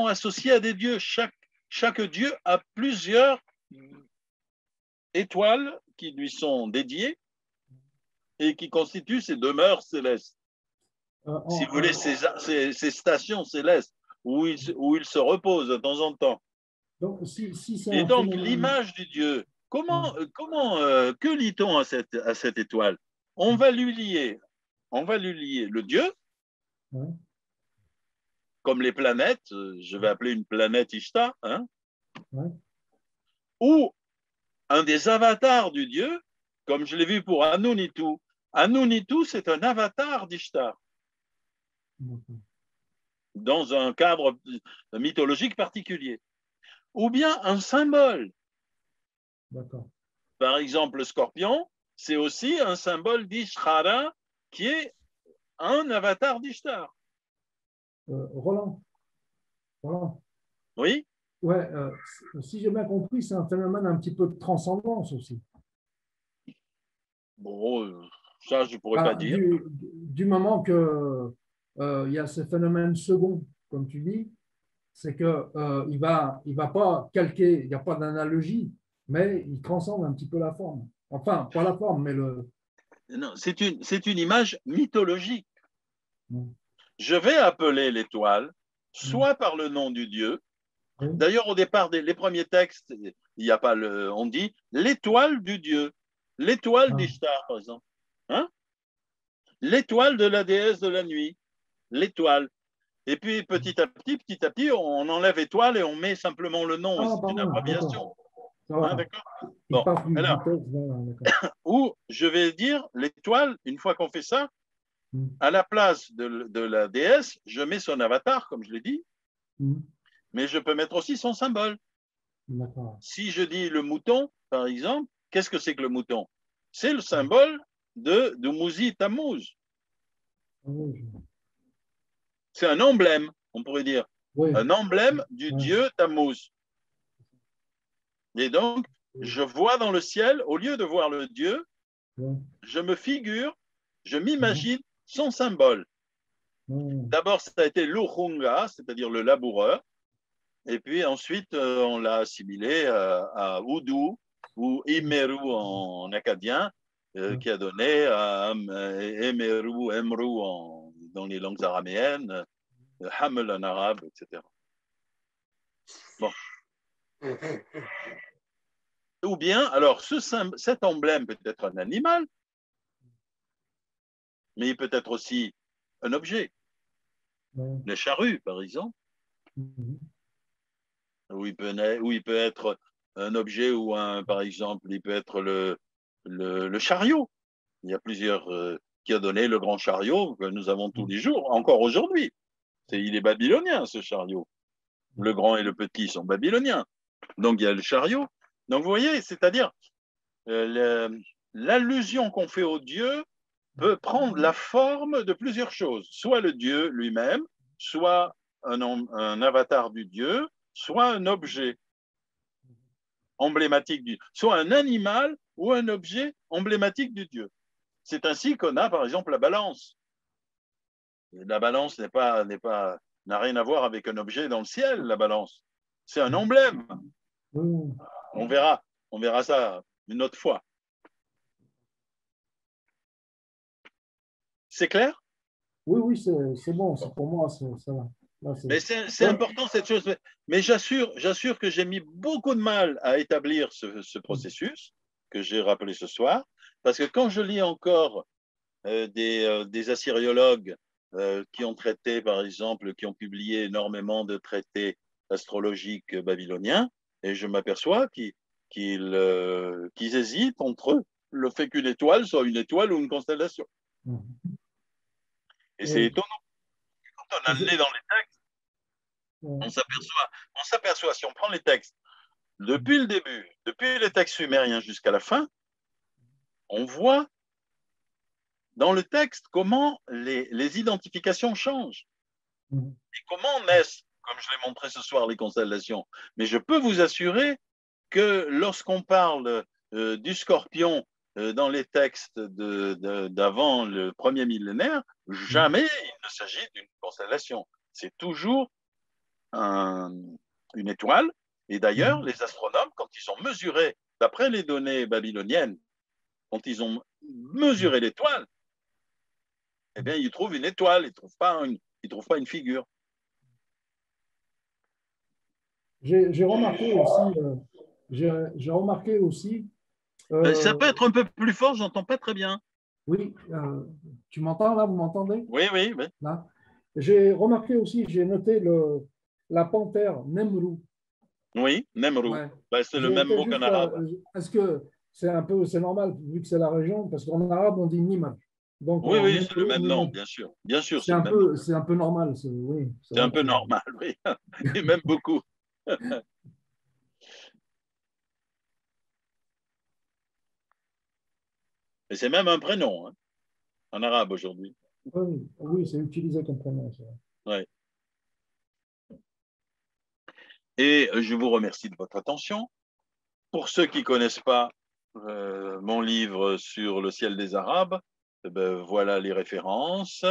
associées à des dieux. Chaque dieu a plusieurs étoiles qui lui sont dédiées et qui constituent ses demeures célestes. Euh, Si vous en- voulez, euh, ces stations célestes où il se repose de temps en temps. donc, si c'est Et un donc, phénomène. l'image du Dieu, Ouais, que lit-on à cette étoile? On va lui lier le Dieu, ouais, comme les planètes, je vais appeler une planète Ishtar, hein, ouais, ou un des avatars du Dieu, comme je l'ai vu pour Anunitu. Anunitu, c'est un avatar d'Ishtar, d'accord. dans un cadre mythologique particulier. Ou bien un symbole. D'accord. Par exemple, le scorpion, c'est aussi un symbole d'Ishara qui est un avatar d'Ishtar. Roland, Roland, Oui? ouais, si j'ai bien compris, c'est un phénomène un petit peu de transcendance aussi. Bon, ça, je ne pourrais pas Ah, dire. du moment que il y a ce phénomène second, comme tu dis, c'est que il va pas calquer, il n'y a pas d'analogie, mais il transcende un petit peu la forme. Enfin, pas la forme, mais le. Non, c'est une image mythologique. Mm, Je vais appeler l'étoile, mm, soit par le nom du Dieu. oui, D'ailleurs, au départ, les premiers textes, il n'y a pas on dit l'étoile du Dieu, l'étoile ah, d'Ishtar, par exemple. Hein? L'étoile de la déesse de la nuit, l'étoile. Et puis petit à petit, on enlève étoile et on met simplement le nom, et ah, c'est une pardon, d'accord, abréviation. ça Hein, va. d'accord. Il Bon, part du alors, texte, voilà, d'accord. où je vais dire l'étoile, une fois qu'on fait ça, Mm, à la place de la déesse, je mets son avatar, comme je l'ai dit, mm, mais je peux mettre aussi son symbole. D'accord. Si je dis le mouton, par exemple, qu'est-ce que c'est que le mouton? C'est le symbole de Dumuzi Tammuz. Oui, C'est un emblème, on pourrait dire. oui, Un emblème du oui, dieu Tammuz. Et donc, oui, je vois dans le ciel, au lieu de voir le dieu, oui, je me figure, je mhm, m'imagine son symbole. oui, D'abord, ça a été l'Uhunga, c'est-à-dire le laboureur. Et puis ensuite, on l'a assimilé à Udu ou Imeru en acadien, oui. qui a donné à Emeru, Emru dans les langues araméennes, Hamel en arabe, etc. Bon. Ou bien, alors, cet emblème peut être un animal, mais il peut être aussi un objet. Oui, Les charrues, par exemple, mhm, où il peut être un objet ou par exemple, il peut être le chariot. Il y a plusieurs qui a donné le grand chariot que nous avons tous les jours, encore aujourd'hui. Il est babylonien, ce chariot. Le grand et le petit sont babyloniens. Donc, il y a le chariot. Donc, vous voyez, c'est-à-dire, l'allusion qu'on fait au Dieu peut prendre la forme de plusieurs choses. Soit le Dieu lui-même, soit un avatar du Dieu, soit un objet emblématique soit un animal ou un objet emblématique du Dieu. C'est ainsi qu'on a, par exemple, la balance. La balance n'a rien à voir avec un objet dans le ciel, la balance. C'est un emblème. oui, On on verra ça une autre fois. C'est clair? oui, oui, c'est bon, c'est pour moi, ça va. Là, Mais c'est ouais, important cette chose. Mais j'assure que j'ai mis beaucoup de mal à établir ce processus que j'ai rappelé ce soir, parce que quand je lis encore des assyriologues qui ont traité, par exemple, qui ont publié énormément de traités astrologiques babyloniens, et je m'aperçois qu'ils hésitent entre le fait qu'une étoile soit une étoile ou une constellation. Et c'est oui, étonnant. Quand on a le je- nez dans les textes, ouais, on s'aperçoit, si on prend les textes, depuis le début, depuis les textes sumériens jusqu'à la fin, on voit dans le texte comment les identifications changent. Et comment naissent, comme je l'ai montré ce soir, les constellations. Mais je peux vous assurer que lorsqu'on parle du scorpion dans les textes d'avant le premier millénaire, jamais il ne s'agit d'une constellation. C'est toujours un, une étoile. Et d'ailleurs, les astronomes, quand ils ont mesuré, d'après les données babyloniennes, quand ils ont mesuré l'étoile, eh bien, ils trouvent une étoile, ils ne trouvent pas une figure. j'ai remarqué aussi, j'ai remarqué aussi, Ça euh, peut être un peu plus fort, j'entends pas très bien. oui, tu m'entends là, vous m'entendez Oui, oui, oui. là? J'ai remarqué aussi, j'ai noté la panthère Nemrou. Oui, Nemrou. Ouais. Ben, c'est le J'ai même été mot qu'en juste, arabe. est-ce que c'est un peu, c'est normal vu que c'est la région, parce qu'en arabe on dit Nimr. Donc Oui, en oui, c'est le Nemrou, même nom, Nimr. bien sûr. Bien sûr, c'est le même nom. C'est un peu normal. Oui, c'est C'est un vrai que peu normal, oui. Et même beaucoup. Et c'est même un prénom, hein, en arabe aujourd'hui. oui, oui, c'est utilisé comme prénom. Ouais. Et je vous remercie de votre attention. Pour ceux qui ne connaissent pas mon livre sur le ciel des Arabes, eh ben, voilà les références.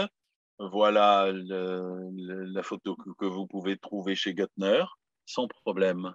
Voilà la photo que vous pouvez trouver chez Guttner, sans problème.